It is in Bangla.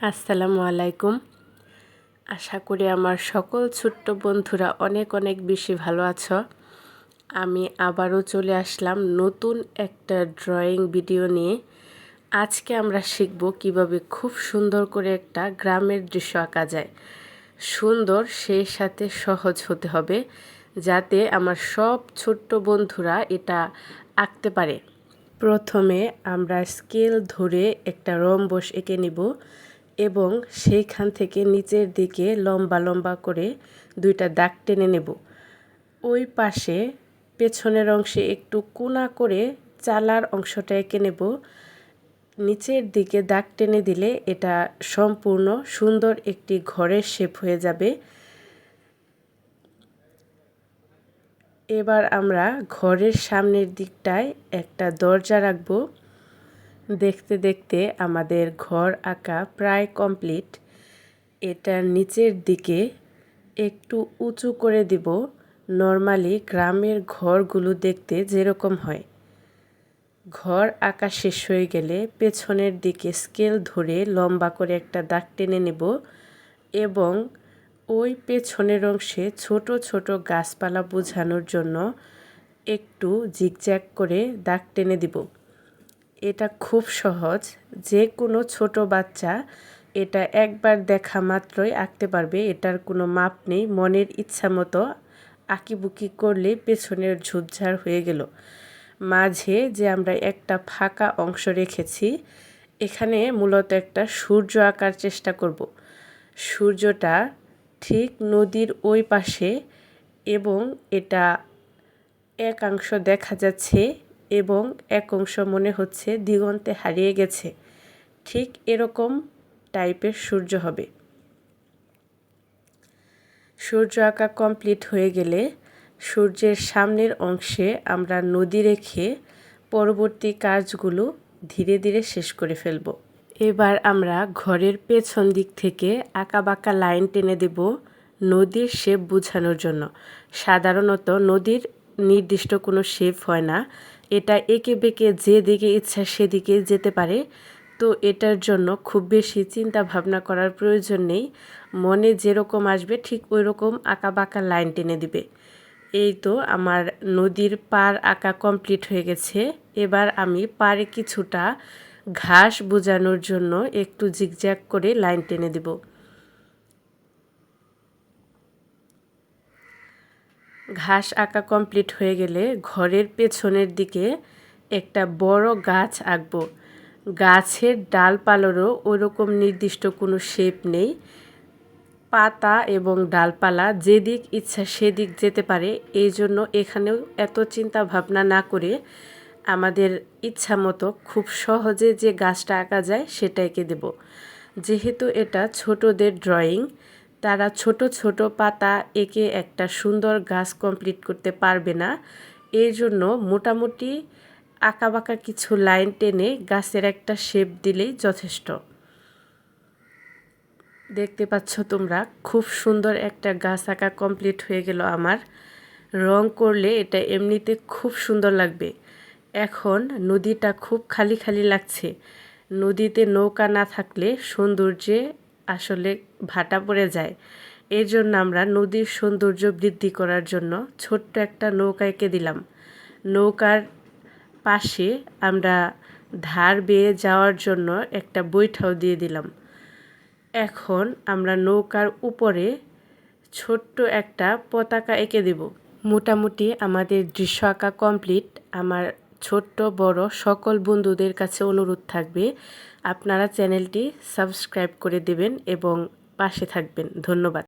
আসসালামু আলাইকুম। আশা করি আমার সকল ছোট্ট বন্ধুরা অনেক অনেক বেশি ভালো আছো। আমি আবারও চলে আসলাম নতুন একটা ড্রয়িং ভিডিও নিয়ে। আজকে আমরা শিখব কিভাবে খুব সুন্দর করে একটা গ্রামের দৃশ্য আঁকা যায়। সুন্দর সেই সাথে সহজ হতে হবে, যাতে আমার সব ছোট্ট বন্ধুরা এটা আঁকতে পারে। প্রথমে আমরা স্কেল ধরে একটা রম্বস এঁকে নিব এবং সেইখান থেকে নিচের দিকে লম্বা লম্বা করে দুইটা দাগ টেনে নেব। ওই পাশে পেছনের অংশে একটু কোনা করে চালার অংশটা এঁকে নেব। নিচের দিকে দাগ টেনে দিলে এটা সম্পূর্ণ সুন্দর একটি ঘরের শেপ হয়ে যাবে। এবার আমরা ঘরের সামনের দিকটায় একটা দরজা রাখবো। দেখতে দেখতে আমাদের ঘর আঁকা প্রায় কমপ্লিট। এটার নিচের দিকে একটু উঁচু করে দিব, নর্মালি গ্রামের ঘরগুলো দেখতে যেরকম হয়। ঘর আঁকা শেষ হয়ে গেলে পেছনের দিকে স্কেল ধরে লম্বা করে একটা দাগ টেনে নেব এবং ওই পেছনের অংশে ছোট ছোট গাছপালা বোঝানোর জন্য একটু জিগজ্যাগ করে দাগ টেনে দিব। এটা খুব সহজ, যে কোনো ছোট বাচ্চা এটা একবার দেখা মাত্রই আঁকতে পারবে। এটার কোনো মাপ নেই, মনের ইচ্ছা মতো আঁকিবুকি করলে পেছনের ঝোপঝাড় হয়ে গেল। মাঝে যে আমরা একটা ফাঁকা অংশ রেখেছি, এখানে মূলত একটা সূর্য আঁকার চেষ্টা করব। সূর্যটা ঠিক নদীর ওই পাশে এবং এটা একাংশ দেখা যাচ্ছে এবং এক অংশ মনে হচ্ছে দিগন্তে হারিয়ে গেছে। ঠিক এরকম টাইপের সূর্য হবে। সূর্য আঁকা কমপ্লিট হয়ে গেলে সূর্যের সামনের অংশে আমরা নদী রেখে পরবর্তী কাজগুলো ধীরে ধীরে শেষ করে ফেলব। এবার আমরা ঘরের পেছন দিক থেকে আঁকাবাঁকা লাইন টেনে দেব নদীর শেপ বোঝানোর জন্য। সাধারণত নদীর নির্দিষ্ট কোনো শেপ হয় না, এটা এঁকে বেঁকে যেদিকে ইচ্ছা সেদিকে যেতে পারে। তো এটার জন্য খুব বেশি চিন্তা ভাবনা করার প্রয়োজন নেই, মনে যেরকম আসবে ঠিক ওই রকম আঁকাবাঁকা লাইন টেনে দিবে। এই তো আমার নদীর পার আঁকা কমপ্লিট হয়ে গেছে। এবার আমি পাড়ে কিছুটা ঘাস বোঝানোর জন্য একটু জিগজ্যাগ করে লাইন টেনে দেব। ঘাস আঁকা কমপ্লিট হয়ে গেলে ঘরের পেছনের দিকে একটা বড় গাছ আঁকবো। গাছের ডালপালারও ওইরকম নির্দিষ্ট কোনো শেপ নেই, পাতা এবং ডালপালা যেদিক ইচ্ছা সেদিক যেতে পারে। এই জন্য এখানেও এত চিন্তা ভাবনা না করে আমাদের ইচ্ছা মতো খুব সহজে যে গাছটা আঁকা যায় সেটা এঁকে দেব। যেহেতু এটা ছোটদের ড্রয়িং, তারা ছোট ছোট পাতা এঁকে একটা সুন্দর গাছ কমপ্লিট করতে পারবে না। এই জন্য মোটামুটি আঁকাবাঁকা কিছু লাইন টেনে গাছের একটা শেপ দিলেই যথেষ্ট। দেখতে পাচ্ছ তোমরা, খুব সুন্দর একটা গাছ আঁকা কমপ্লিট হয়ে গেল আমার। রং করলে এটা এমনিতে খুব সুন্দর লাগবে। এখন নদীটা খুব খালি খালি লাগছে। নদীতে নৌকা না থাকলে সৌন্দর্যে আসলে ভাটা পড়ে যায়। এর জন্য আমরা নদীর সৌন্দর্য বৃদ্ধি করার জন্য ছোট্ট একটা নৌকা এঁকে দিলাম। নৌকার পাশে আমরা ধার বেয়ে যাওয়ার জন্য একটা বৈঠাও দিয়ে দিলাম। এখন আমরা নৌকার উপরে ছোট্ট একটা পতাকা এঁকে দেব। মোটামুটি আমাদের দৃশ্য আঁকা কমপ্লিট। আমার ছোট্ট বড় সকল বন্ধুদের কাছে অনুরোধ থাকবে, আপনারা চ্যানেলটি সাবস্ক্রাইব করে দেবেন এবং পাশে থাকবেন। ধন্যবাদ।